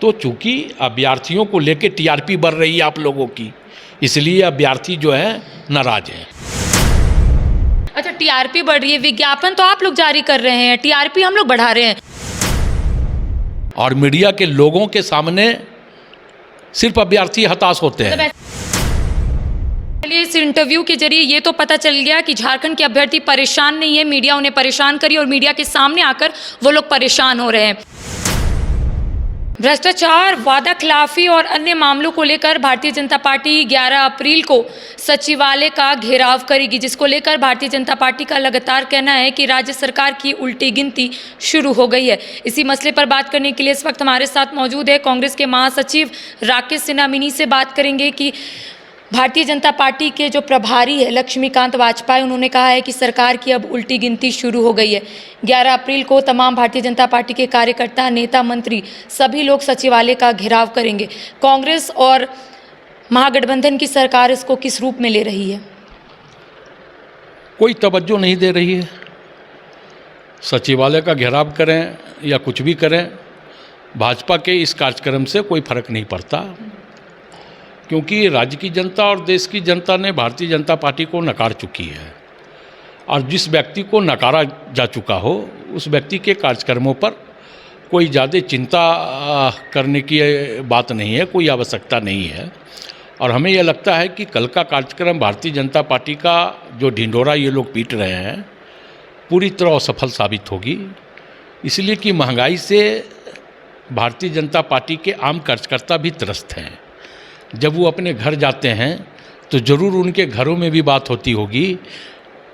तो चूंकि अभ्यर्थियों को लेके टीआरपी बढ़ रही है आप लोगों की, इसलिए अभ्यर्थी जो है नाराज हैं। अच्छा, टीआरपी बढ़ रही है, विज्ञापन तो आप लोग जारी कर रहे हैं, टीआरपी हम लोग बढ़ा रहे हैं। और मीडिया के लोगों के सामने सिर्फ अभ्यर्थी हताश होते हैं। चलिए, इस इंटरव्यू के जरिए ये तो पता चल गया कि झारखंड के अभ्यर्थी परेशान नहीं है, मीडिया उन्हें परेशान करी और मीडिया के सामने आकर वो लोग परेशान हो रहे हैं। भ्रष्टाचार, वादा खिलाफी और अन्य मामलों को लेकर भारतीय जनता पार्टी 11 अप्रैल को सचिवालय का घेराव करेगी, जिसको लेकर भारतीय जनता पार्टी का लगातार कहना है कि राज्य सरकार की उल्टी गिनती शुरू हो गई है। इसी मसले पर बात करने के लिए इस वक्त हमारे साथ मौजूद है कांग्रेस के महासचिव राकेश सिन्हा। मिनी से बात करेंगे कि भारतीय जनता पार्टी के जो प्रभारी है लक्ष्मीकांत वाजपेयी, उन्होंने कहा है कि सरकार की अब उल्टी गिनती शुरू हो गई है। 11 अप्रैल को तमाम भारतीय जनता पार्टी के कार्यकर्ता, नेता, मंत्री सभी लोग सचिवालय का घेराव करेंगे। कांग्रेस और महागठबंधन की सरकार इसको किस रूप में ले रही है? कोई तवज्जो नहीं दे रही है। सचिवालय का घेराव करें या कुछ भी करें, भाजपा के इस कार्यक्रम से कोई फर्क नहीं पड़ता, क्योंकि राज्य की जनता और देश की जनता ने भारतीय जनता पार्टी को नकार चुकी है। और जिस व्यक्ति को नकारा जा चुका हो उस व्यक्ति के कार्यक्रमों पर कोई ज़्यादा चिंता करने की बात नहीं है, कोई आवश्यकता नहीं है। और हमें यह लगता है कि कल का कार्यक्रम भारतीय जनता पार्टी का जो ढिंढोरा ये लोग पीट रहे हैं पूरी तरह असफल साबित होगी, इसलिए कि महंगाई से भारतीय जनता पार्टी के आम कार्यकर्ता भी त्रस्त हैं। जब वो अपने घर जाते हैं तो ज़रूर उनके घरों में भी बात होती होगी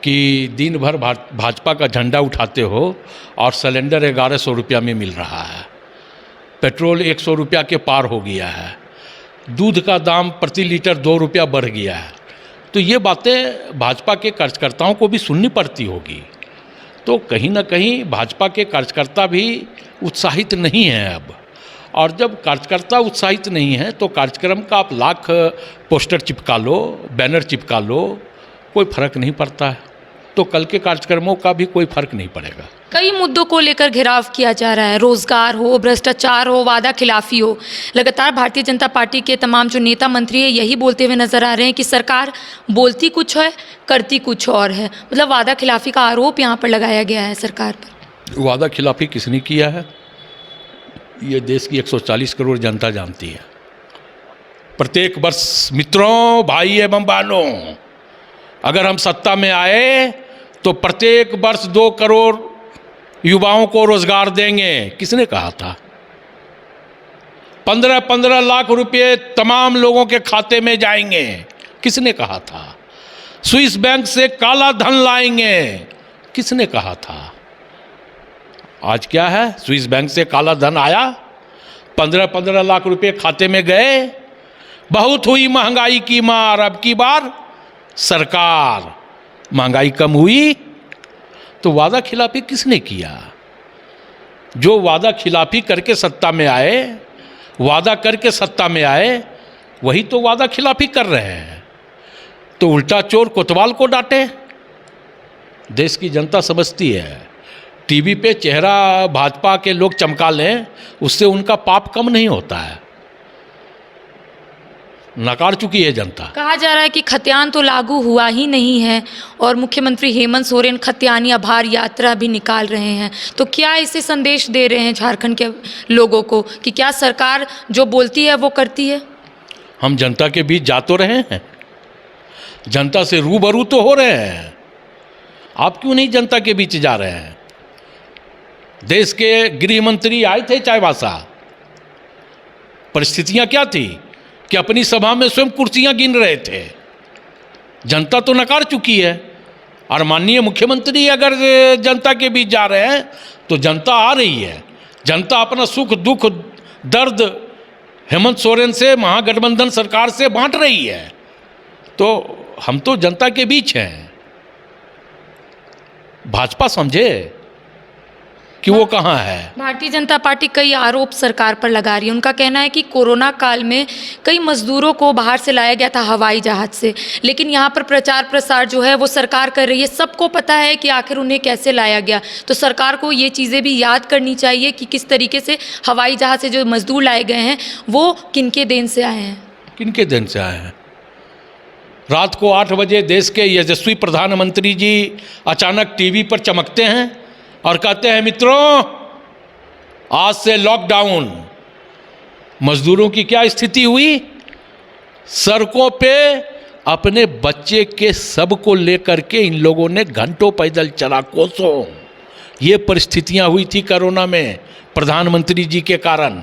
कि दिन भर भाजपा का झंडा उठाते हो और सिलेंडर 1100 रुपया में मिल रहा है, पेट्रोल 100 रुपया के पार हो गया है, दूध का दाम प्रति लीटर 2 रुपया बढ़ गया है। तो ये बातें भाजपा के कार्यकर्ताओं को भी सुननी पड़ती होगी। तो कहीं ना कहीं भाजपा के कार्यकर्ता भी उत्साहित नहीं हैं अब। और जब कार्यकर्ता उत्साहित नहीं है तो कार्यक्रम का आप लाख पोस्टर चिपका लो, बैनर चिपका लो, कोई फर्क नहीं पड़ता है। तो कल के कार्यक्रमों का भी कोई फर्क नहीं पड़ेगा। कई मुद्दों को लेकर घेराव किया जा रहा है, रोजगार हो, भ्रष्टाचार हो, वादा खिलाफी हो। लगातार भारतीय जनता पार्टी के तमाम जो नेता मंत्री है यही बोलते हुए नजर आ रहे हैं कि सरकार बोलती कुछ है, करती कुछ और है। मतलब वादा खिलाफी का आरोप यहाँ पर लगाया गया है सरकार पर। वादा खिलाफी किसने किया है ये देश की 140 करोड़ जनता जानती है। प्रत्येक वर्ष मित्रों, भाई एवं बहनों, अगर हम सत्ता में आए तो प्रत्येक वर्ष 2 करोड़ युवाओं को रोजगार देंगे। किसने कहा था? 15-15 लाख रुपए तमाम लोगों के खाते में जाएंगे। किसने कहा था? स्विस बैंक से काला धन लाएंगे। किसने कहा था? आज क्या है? स्विस बैंक से काला धन आया, 15-15 लाख रुपए खाते में गए। बहुत हुई महंगाई की मार, अब की बार सरकार, महंगाई कम हुई। तो वादा खिलाफी किसने किया? जो वादा खिलाफी करके सत्ता में आए, वादा करके सत्ता में आए, वही तो वादा खिलाफी कर रहे हैं। तो उल्टा चोर कोतवाल को डांटे। देश की जनता समझती है, टीवी पे चेहरा भाजपा के लोग चमका लें, उससे उनका पाप कम नहीं होता है। नकार चुकी है जनता। कहा जा रहा है कि खतियान तो लागू हुआ ही नहीं है और मुख्यमंत्री हेमंत सोरेन खतियानी आभार यात्रा भी निकाल रहे हैं। तो क्या इसे संदेश दे रहे हैं झारखंड के लोगों को कि क्या सरकार जो बोलती है वो करती है? हम जनता के बीच जा तो रहे हैं, जनता से रूबरू तो हो रहे हैं। आप क्यों नहीं जनता के बीच जा रहे हैं? देश के गृह मंत्री आए थे चाईबासा, परिस्थितियां क्या थी कि अपनी सभा में स्वयं कुर्सियां गिन रहे थे। जनता तो नकार चुकी है। और माननीय मुख्यमंत्री अगर जनता के बीच जा रहे हैं तो जनता आ रही है। जनता अपना सुख दुख दर्द हेमंत सोरेन से, महागठबंधन सरकार से बांट रही है। तो हम तो जनता के बीच हैं। भाजपा समझे। कि वो कहाँ है। भारतीय जनता पार्टी कई आरोप सरकार पर लगा रही है। उनका कहना है कि कोरोना काल में कई मजदूरों को बाहर से लाया गया था हवाई जहाज से, लेकिन यहाँ पर प्रचार प्रसार जो है वो सरकार कर रही है। सबको पता है कि आखिर उन्हें कैसे लाया गया, तो सरकार को ये चीज़ें भी याद करनी चाहिए कि किस तरीके से हवाई जहाज से जो मजदूर लाए गए हैं वो किनके देन से आए हैं। किनके दिन से आए हैं। रात को 8 बजे देश के यशस्वी प्रधानमंत्री जी अचानक टीवी पर चमकते हैं और कहते हैं मित्रों आज से लॉकडाउन। मजदूरों की क्या स्थिति हुई, सड़कों पे अपने बच्चे के शव को लेकर के इन लोगों ने घंटों पैदल चला, कोसों। ये परिस्थितियां हुई थी कोरोना में प्रधानमंत्री जी के कारण।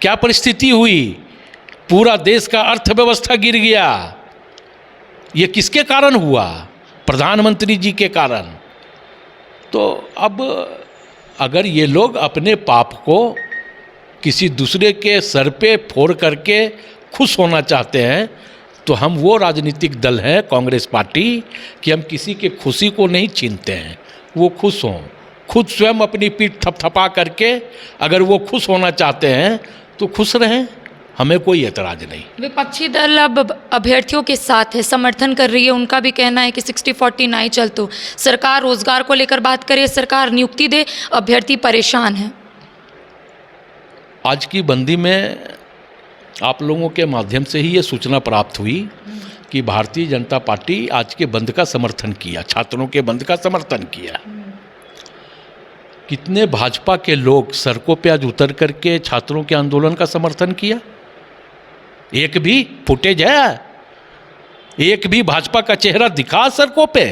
क्या परिस्थिति हुई, पूरा देश का अर्थव्यवस्था गिर गया। ये किसके कारण हुआ, प्रधानमंत्री जी के कारण। तो अब अगर ये लोग अपने पाप को किसी दूसरे के सर पे फोड़ करके खुश होना चाहते हैं तो हम वो राजनीतिक दल हैं कांग्रेस पार्टी कि हम किसी के खुशी को नहीं छीनते हैं। वो खुश हों, खुद स्वयं अपनी पीठ थपथपा करके अगर वो खुश होना चाहते हैं तो खुश रहें, हमें कोई एतराज़ नहीं। विपक्षी दल अब अभ्यर्थियों के साथ है, समर्थन कर रही है। उनका भी कहना है कि 60-40 नहीं चल तो सरकार रोजगार को लेकर बात करे, सरकार नियुक्ति दे, अभ्यर्थी परेशान है। आज की बंदी में आप लोगों के माध्यम से ही ये सूचना प्राप्त हुई कि भारतीय जनता पार्टी आज के बंद का समर्थन किया, छात्रों के बंद का समर्थन किया। कितने भाजपा के लोग सड़कों पे आज उतर करके छात्रों के आंदोलन का समर्थन किया? एक भी फुटेज है, एक भी भाजपा का चेहरा दिखा सड़कों पे?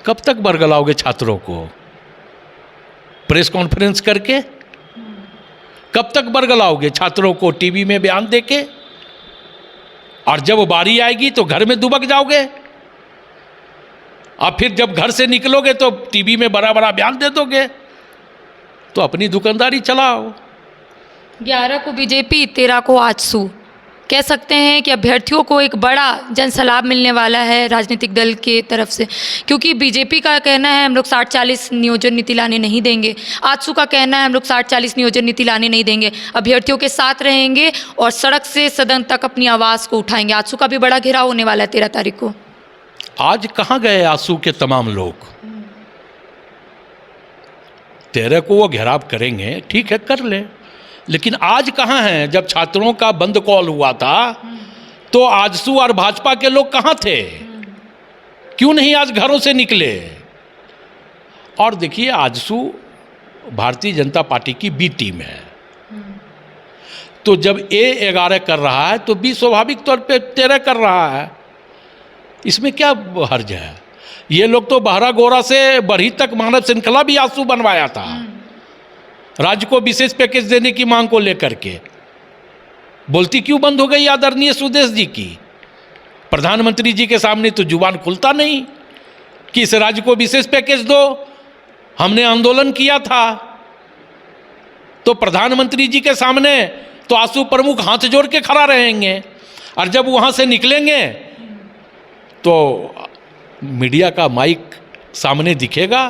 कब तक बरगलाओगे छात्रों को? प्रेस कॉन्फ्रेंस करके? कब तक बरगलाओगे छात्रों को टीवी में बयान देके? और जब बारी आएगी तो घर में दुबक जाओगे, और फिर जब घर से निकलोगे तो टीवी में बड़ा बड़ा बयान दे दोगे। तो अपनी दुकानदारी चलाओ। 11 को बीजेपी, 13 को आजसू। कह सकते हैं कि अभ्यर्थियों को एक बड़ा जनसलाभ मिलने वाला है राजनीतिक दल के तरफ से, क्योंकि बीजेपी का कहना है हम लोग 60-40 नियोजन नीति लाने नहीं देंगे, आजसू का कहना है हम लोग 60-40 नियोजन नीति लाने नहीं देंगे, अभ्यर्थियों के साथ रहेंगे और सड़क से सदन तक अपनी आवाज़ को उठाएंगे। आजसू का भी बड़ा घेराव होने वाला है 13 तारीख को। आज कहाँ गए आजसू के तमाम लोग? 13 को वो घेराव करेंगे, ठीक है कर ले, लेकिन आज कहाँ हैं? जब छात्रों का बंद कॉल हुआ था तो आजसू और भाजपा के लोग कहाँ थे? क्यों नहीं आज घरों से निकले? और देखिए आजसू भारतीय जनता पार्टी की बी टीम है, तो जब A11 कर रहा है तो B स्वाभाविक तौर पे 13 कर रहा है। इसमें क्या हर्ज है? ये लोग तो बहरा गोरा से बरही तक मानव श्रृंखला भी आजसू बनवाया था, राज्य को विशेष पैकेज देने की मांग को लेकर के। बोलती क्यों बंद हो गई आदरणीय सुदेश जी की? प्रधानमंत्री जी के सामने तो जुबान खुलता नहीं कि इस राज्य को विशेष पैकेज दो, हमने आंदोलन किया था। तो प्रधानमंत्री जी के सामने तो आजसू प्रमुख हाथ जोड़ के खड़ा रहेंगे, और जब वहां से निकलेंगे तो मीडिया का माइक सामने दिखेगा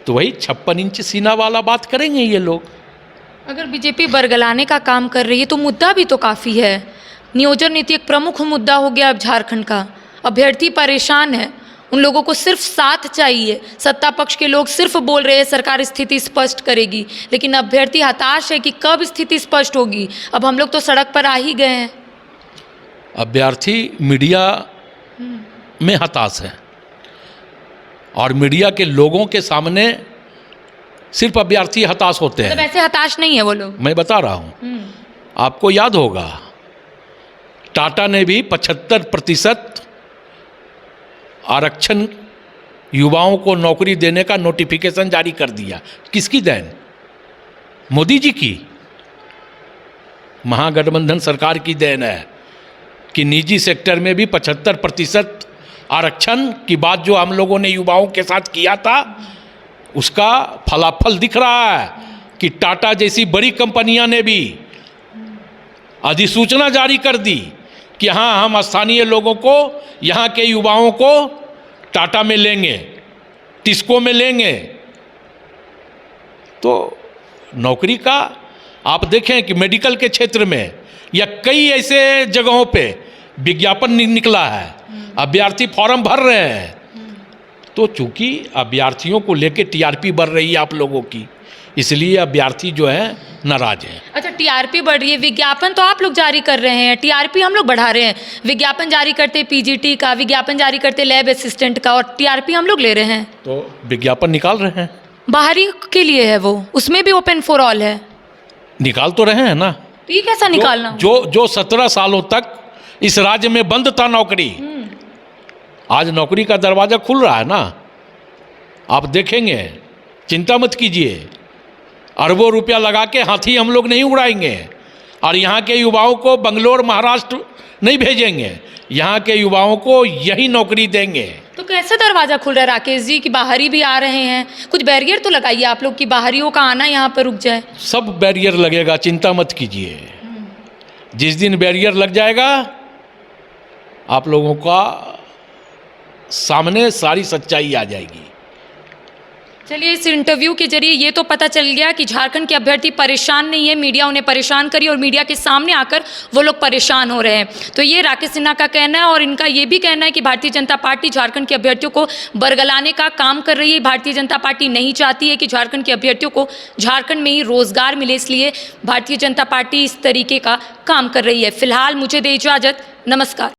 तो वही 56 इंच सीना वाला बात करेंगे ये लोग। अगर बीजेपी बरगलाने का काम कर रही है तो मुद्दा भी तो काफ़ी है। नियोजन नीति एक प्रमुख मुद्दा हो गया अब झारखंड का। अभ्यर्थी परेशान है, उन लोगों को सिर्फ साथ चाहिए। सत्ता पक्ष के लोग सिर्फ बोल रहे हैं सरकार स्थिति स्पष्ट करेगी, लेकिन अभ्यर्थी हताश है कि कब स्थिति स्पष्ट होगी। अब हम लोग तो सड़क पर आ ही गए हैं। अभ्यर्थी मीडिया में हताश है, और मीडिया के लोगों के सामने सिर्फ अभ्यर्थी हताश होते हैं। मतलब ऐसे हताश नहीं है वो लोग, मैं बता रहा हूं। आपको याद होगा टाटा ने भी 75% आरक्षण युवाओं को नौकरी देने का नोटिफिकेशन जारी कर दिया। किसकी देन? मोदी जी की, महागठबंधन सरकार की देन है कि निजी सेक्टर में भी 75% आरक्षण की बात जो हम लोगों ने युवाओं के साथ किया था उसका फलाफल दिख रहा है कि टाटा जैसी बड़ी कंपनियां ने भी अधिसूचना जारी कर दी कि हाँ, हम स्थानीय लोगों को, यहाँ के युवाओं को टाटा में लेंगे, टिस्को में लेंगे, तो नौकरी का आप देखें कि मेडिकल के क्षेत्र में या कई ऐसे जगहों पे विज्ञापन निकला है, अभ्यर्थी फॉर्म भर रहे हैं, तो चूंकि अभ्यर्थियों को लेके टीआरपी बढ़ रही है आप लोगों की, इसलिए अभ्यर्थी जो है नाराज हैं। अच्छा, टीआरपी बढ़ रही है, विज्ञापन तो आप लोग जारी कर रहे हैं, टीआरपी हम लोग बढ़ा रहे हैं। विज्ञापन जारी करते पीजीटी का, विज्ञापन जारी करते लैब असिस्टेंट का, और टीआरपी हम लोग ले रहे हैं। तो विज्ञापन निकाल रहे हैं, बाहरी के लिए है वो, उसमें भी ओपन फॉर ऑल है। निकाल तो रहे हैं ना। तो ये कैसा निकालना? जो 17 सालों तक इस राज्य में बंद था नौकरी, आज नौकरी का दरवाजा खुल रहा है ना। आप देखेंगे, चिंता मत कीजिए, अरबों रुपया लगा के हाथी हम लोग नहीं उड़ाएंगे, और यहाँ के युवाओं को बंगलोर महाराष्ट्र नहीं भेजेंगे, यहाँ के युवाओं को यही नौकरी देंगे। तो कैसे दरवाजा खुल रहा है राकेश जी कि बाहरी भी आ रहे हैं? कुछ बैरियर तो लगाइए आप लोग कि बाहरियों का आना यहाँ पर रुक जाए। सब बैरियर लगेगा, चिंता मत कीजिए। जिस दिन बैरियर लग जाएगा, आप लोगों का सामने सारी सच्चाई आ जाएगी। चलिए, इस इंटरव्यू के जरिए ये तो पता चल गया कि झारखंड के अभ्यर्थी परेशान नहीं है, मीडिया उन्हें परेशान करी और मीडिया के सामने आकर वो लोग परेशान हो रहे हैं। तो ये राकेश सिन्हा का कहना है, और इनका ये भी कहना है कि भारतीय जनता पार्टी झारखंड के अभ्यर्थियों को बरगलाने का काम कर रही है। भारतीय जनता पार्टी नहीं चाहती है कि झारखंड के अभ्यर्थियों को झारखंड में ही रोजगार मिले, इसलिए भारतीय जनता पार्टी इस तरीके का काम कर रही है। फिलहाल मुझे दे इजाजत, नमस्कार।